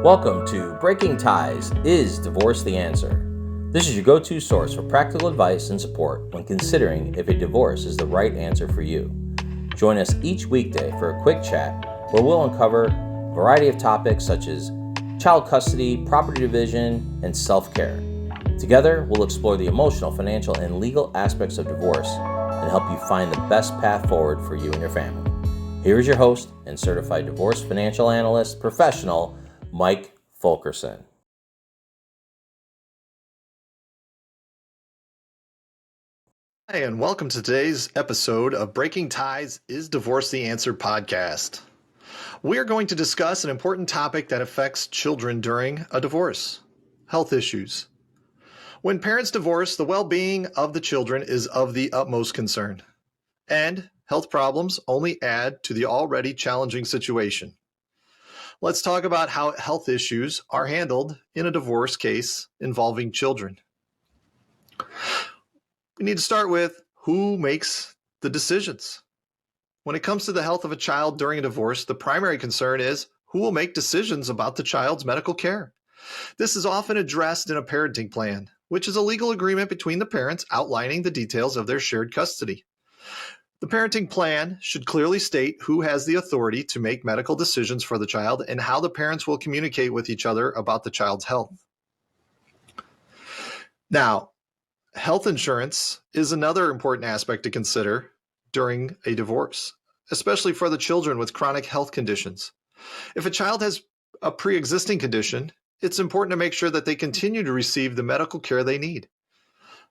Welcome to Breaking Ties, Is Divorce the Answer? This is your go-to source for practical advice and support when considering if a divorce is the right answer for you. Join us each weekday for a quick chat where we'll uncover a variety of topics such as child custody, property division, and self-care. Together, we'll explore the emotional, financial, and legal aspects of divorce and help you find the best path forward for you and your family. Here is your host and Certified Divorce Financial Analyst professional, Mike Fulkerson. Hi, and welcome to today's episode of Breaking Ties, Is Divorce the Answer podcast. We are going to discuss an important topic that affects children during a divorce: health issues. When parents divorce, the well-being of the children is of the utmost concern, and health problems only add to the already challenging situation. Let's talk about how health issues are handled in a divorce case involving children. We need to start with who makes the decisions. When it comes to the health of a child during a divorce, the primary concern is who will make decisions about the child's medical care. This is often addressed in a parenting plan, which is a legal agreement between the parents outlining the details of their shared custody. The parenting plan should clearly state who has the authority to make medical decisions for the child and how the parents will communicate with each other about the child's health. Now, health insurance is another important aspect to consider during a divorce, especially for the children with chronic health conditions. If a child has a pre-existing condition, it's important to make sure that they continue to receive the medical care they need.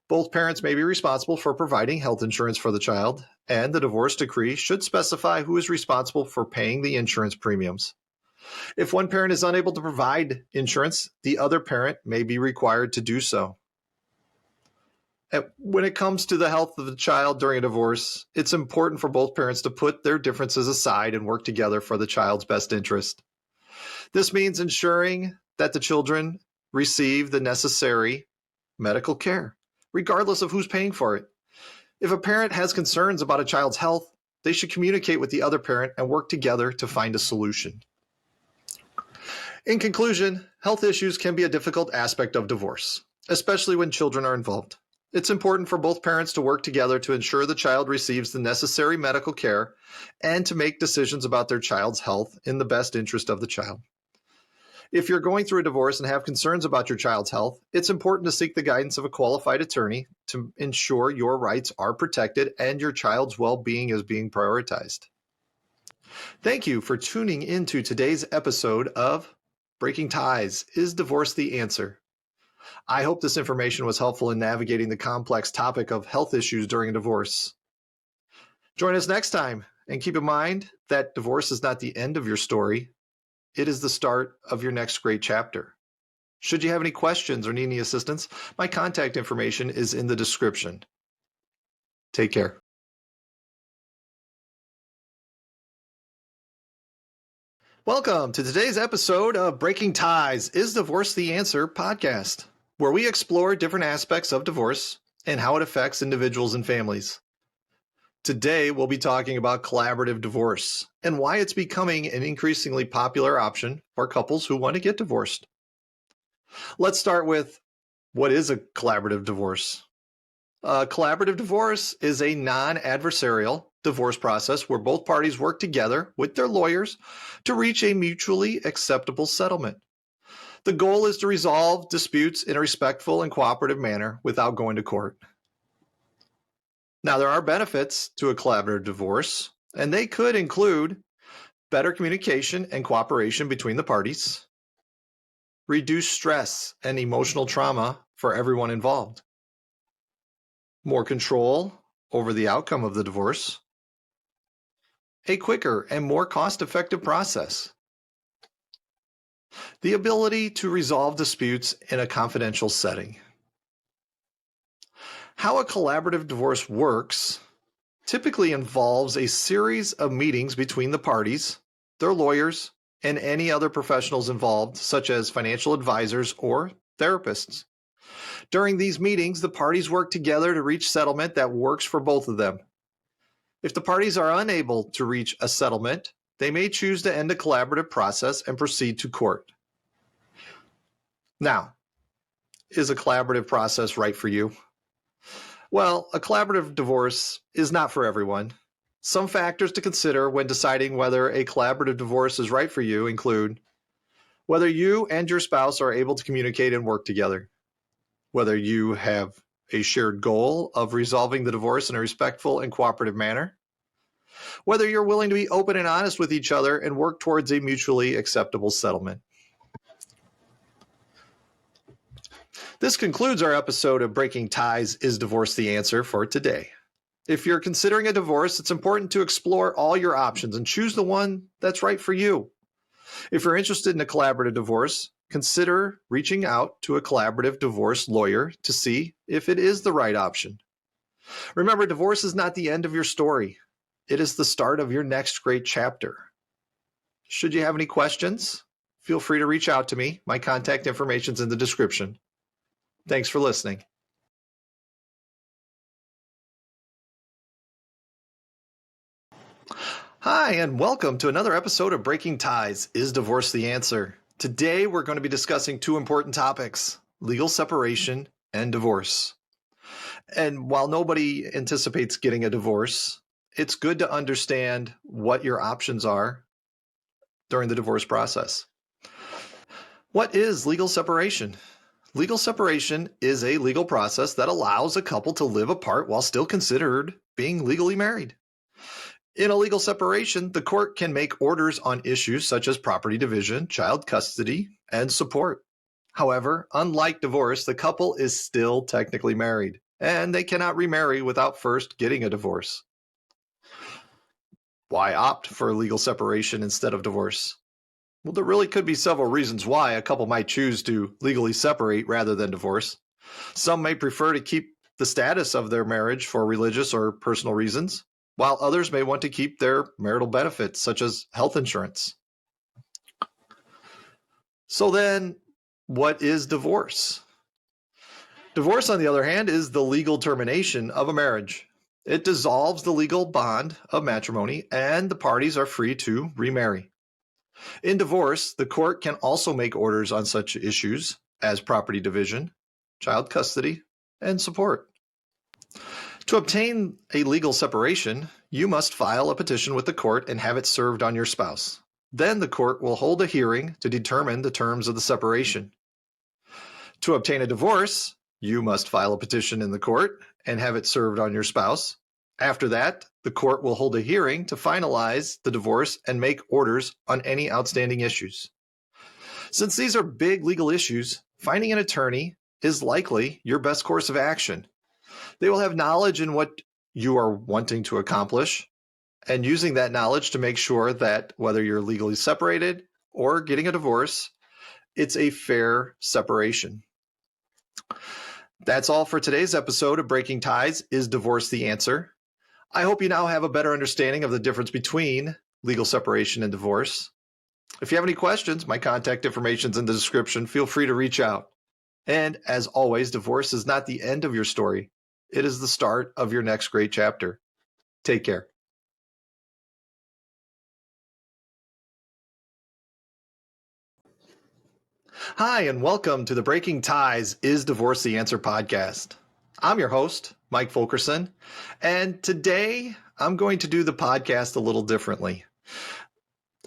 Both parents may be responsible for providing health insurance for the child, and the divorce decree should specify who is responsible for paying the insurance premiums. If one parent is unable to provide insurance, the other parent may be required to do so. When it comes to the health of the child during a divorce, it's important for both parents to put their differences aside and work together for the child's best interest. This means ensuring that the children receive the necessary medical care, regardless of who's paying for it. If a parent has concerns about a child's health, they should communicate with the other parent and work together to find a solution. In conclusion, health issues can be a difficult aspect of divorce, especially when children are involved. It's important for both parents to work together to ensure the child receives the necessary medical care and to make decisions about their child's health in the best interest of the child. If you're going through a divorce and have concerns about your child's health, it's important to seek the guidance of a qualified attorney to ensure your rights are protected and your child's well-being is being prioritized. Thank you for tuning into today's episode of Breaking Ties, Is Divorce the Answer? I hope this information was helpful in navigating the complex topic of health issues during a divorce. Join us next time, and keep in mind that divorce is not the end of your story. It is the start of your next great chapter. Should you have any questions or need any assistance, my contact information is in the description. Take care. Welcome to today's episode of Breaking Ties, Is Divorce the Answer podcast, where we explore different aspects of divorce and how it affects individuals and families. Today, we'll be talking about collaborative divorce and why it's becoming an increasingly popular option for couples who want to get divorced. Let's start with, what is a collaborative divorce? A collaborative divorce is a non-adversarial divorce process where both parties work together with their lawyers to reach a mutually acceptable settlement. The goal is to resolve disputes in a respectful and cooperative manner without going to court. Now, there are benefits to a collaborative divorce, and they could include better communication and cooperation between the parties, reduced stress and emotional trauma for everyone involved, more control over the outcome of the divorce, a quicker and more cost-effective process, the ability to resolve disputes in a confidential setting. How a collaborative divorce works typically involves a series of meetings between the parties, their lawyers, and any other professionals involved, such as financial advisors or therapists. During these meetings, the parties work together to reach settlement that works for both of them. If the parties are unable to reach a settlement, they may choose to end the collaborative process and proceed to court. Now, is a collaborative process right for you? Well, a collaborative divorce is not for everyone. Some factors to consider when deciding whether a collaborative divorce is right for you include whether you and your spouse are able to communicate and work together, whether you have a shared goal of resolving the divorce in a respectful and cooperative manner, whether you're willing to be open and honest with each other and work towards a mutually acceptable settlement. This concludes our episode of Breaking Ties, Is Divorce the Answer for today. If you're considering a divorce, it's important to explore all your options and choose the one that's right for you. If you're interested in a collaborative divorce, consider reaching out to a collaborative divorce lawyer to see if it is the right option. Remember, divorce is not the end of your story. It is the start of your next great chapter. Should you have any questions, feel free to reach out to me. My contact information is in the description. Thanks for listening. Hi, and welcome to another episode of Breaking Ties, Is Divorce the Answer? Today, we're going to be discussing two important topics, legal separation and divorce. And while nobody anticipates getting a divorce, it's good to understand what your options are during the divorce process. What is legal separation? Legal separation is a legal process that allows a couple to live apart while still considered being legally married. In a legal separation, the court can make orders on issues such as property division, child custody, and support. However, unlike divorce, the couple is still technically married, and they cannot remarry without first getting a divorce. Why opt for legal separation instead of divorce? Well, there really could be several reasons why a couple might choose to legally separate rather than divorce. Some may prefer to keep the status of their marriage for religious or personal reasons, while others may want to keep their marital benefits, such as health insurance. So then, what is divorce? Divorce, on the other hand, is the legal termination of a marriage. It dissolves the legal bond of matrimony, and the parties are free to remarry. In divorce, the court can also make orders on such issues as property division, child custody, and support. To obtain a legal separation, you must file a petition with the court and have it served on your spouse. Then the court will hold a hearing to determine the terms of the separation. To obtain a divorce, you must file a petition in the court and have it served on your spouse. After that, the court will hold a hearing to finalize the divorce and make orders on any outstanding issues. Since these are big legal issues, finding an attorney is likely your best course of action. They will have knowledge in what you are wanting to accomplish and using that knowledge to make sure that whether you're legally separated or getting a divorce, it's a fair separation. That's all for today's episode of Breaking Ties, Is Divorce the Answer? I hope you now have a better understanding of the difference between legal separation and divorce. If you have any questions, my contact information is in the description. Feel free to reach out. And as always, divorce is not the end of your story. It is the start of your next great chapter. Take care. Hi, and welcome to the Breaking Ties, Is Divorce the Answer podcast. I'm your host, Mike Fulkerson, and today I'm going to do the podcast a little differently.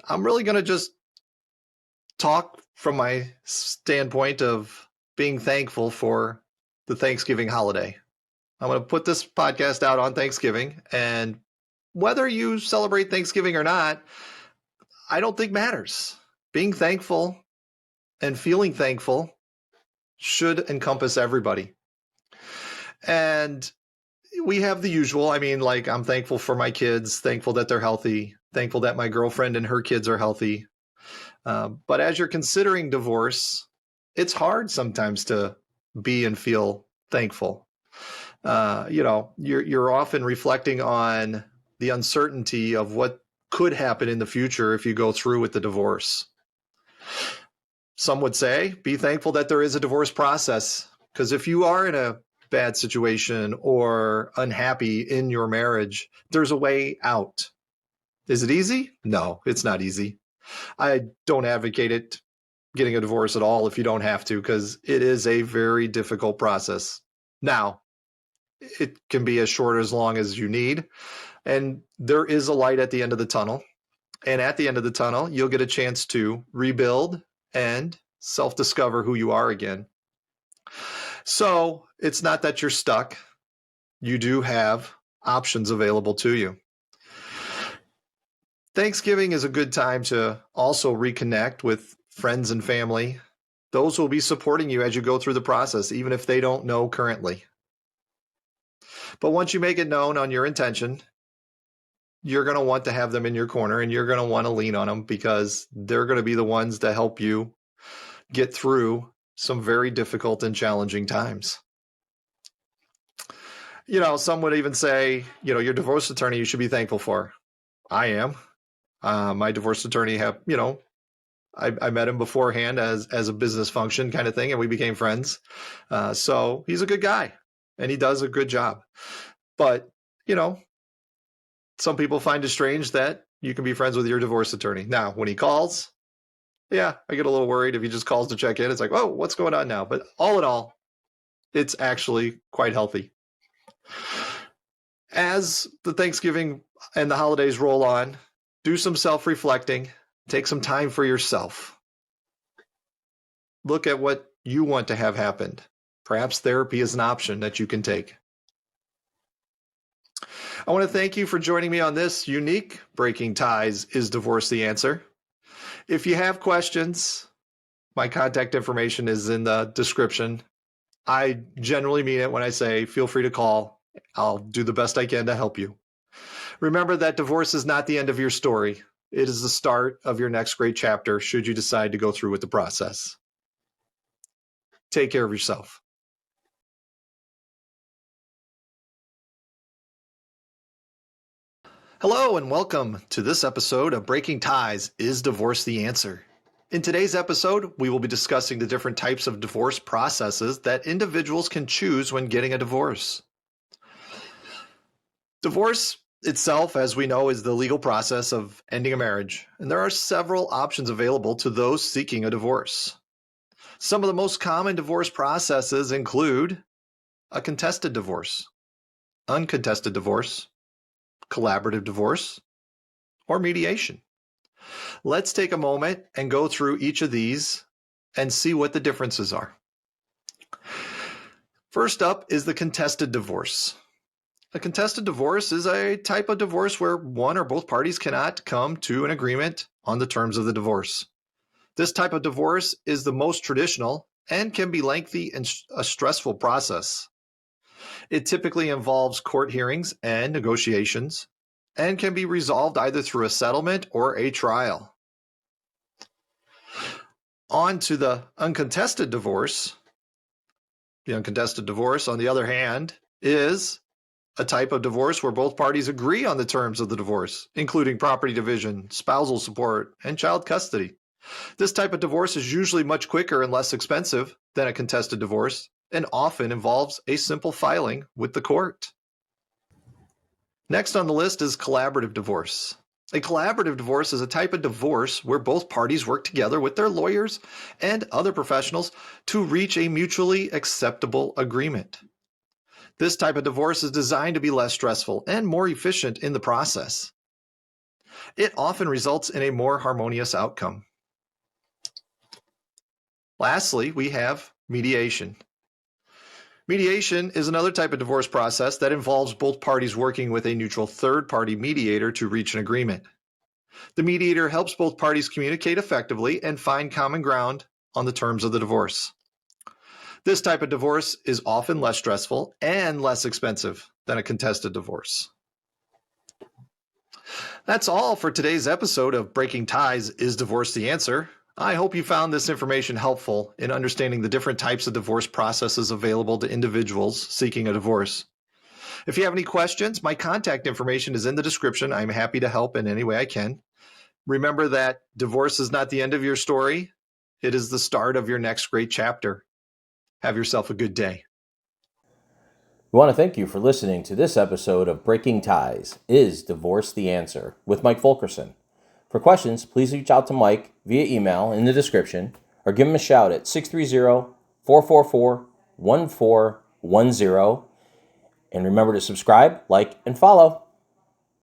I'm really going to just talk from my standpoint of being thankful for the Thanksgiving holiday. I'm going to put this podcast out on Thanksgiving, and whether you celebrate Thanksgiving or not, I don't think matters. Being thankful and feeling thankful should encompass everybody. And we have the usual. I mean, like, I'm thankful for my kids, thankful that they're healthy, thankful that my girlfriend and her kids are healthy. But as you're considering divorce, it's hard sometimes to be and feel thankful. You're often reflecting on the uncertainty of what could happen in the future if you go through with the divorce. Some would say, be thankful that there is a divorce process, because if you are in a bad situation or unhappy in your marriage, there's a way out. Is it easy? No, it's not easy. I don't advocate it getting a divorce at all if you don't have to, because it is a very difficult process. Now, it can be as short or as long as you need, and there is a light at the end of the tunnel. And at the end of the tunnel, you'll get a chance to rebuild and self-discover who you are again. So it's not that you're stuck. You do have options available to you. Thanksgiving is a good time to also reconnect with friends and family. Those will be supporting you as you go through the process, even if they don't know currently. But once you make it known on your intention, you're going to want to have them in your corner, and you're going to want to lean on them, because they're going to be the ones to help you get through some very difficult and challenging times. Some would even say, your divorce attorney you should be thankful for. I am. My divorce attorney I met him beforehand as a business function kind of thing, and we became friends. So he's a good guy, and he does a good job. But, some people find it strange that you can be friends with your divorce attorney. Now, when he calls, I get a little worried if he just calls to check in. It's like, oh, what's going on now? But all in all, it's actually quite healthy. As the Thanksgiving and the holidays roll on, do some self-reflecting. Take some time for yourself. Look at what you want to have happen. Perhaps therapy is an option that you can take. I want to thank you for joining me on this unique Breaking Ties Is Divorce the Answer? If you have questions, my contact information is in the description. I generally mean it when I say feel free to call. I'll do the best I can to help you. Remember that divorce is not the end of your story. It is the start of your next great chapter, should you decide to go through with the process. Take care of yourself. Hello and welcome to this episode of Breaking Ties Is Divorce the Answer? In today's episode, we will be discussing the different types of divorce processes that individuals can choose when getting a divorce. Divorce itself, as we know, is the legal process of ending a marriage, and there are several options available to those seeking a divorce. Some of the most common divorce processes include a contested divorce, uncontested divorce, collaborative divorce, or mediation. Let's take a moment and go through each of these and see what the differences are. First up is the contested divorce. A contested divorce is a type of divorce where one or both parties cannot come to an agreement on the terms of the divorce. This type of divorce is the most traditional and can be lengthy and a stressful process. It typically involves court hearings and negotiations and can be resolved either through a settlement or a trial. On to the uncontested divorce. The uncontested divorce, on the other hand, is a type of divorce where both parties agree on the terms of the divorce, including property division, spousal support, and child custody. This type of divorce is usually much quicker and less expensive than a contested divorce, and often involves a simple filing with the court. Next on the list is collaborative divorce. A collaborative divorce is a type of divorce where both parties work together with their lawyers and other professionals to reach a mutually acceptable agreement. This type of divorce is designed to be less stressful and more efficient in the process. It often results in a more harmonious outcome. Lastly, we have mediation. Mediation is another type of divorce process that involves both parties working with a neutral third-party mediator to reach an agreement. The mediator helps both parties communicate effectively and find common ground on the terms of the divorce. This type of divorce is often less stressful and less expensive than a contested divorce. That's all for today's episode of Breaking Ties Is Divorce the Answer? I hope you found this information helpful in understanding the different types of divorce processes available to individuals seeking a divorce. If you have any questions, my contact information is in the description. I'm happy to help in any way I can. Remember that divorce is not the end of your story. It is the start of your next great chapter. Have yourself a good day. We want to thank you for listening to this episode of Breaking Ties Is Divorce the Answer with Mike Fulkerson. For questions, please reach out to Mike via email in the description or give them a shout at 630-444-1410. And remember to subscribe, like, and follow.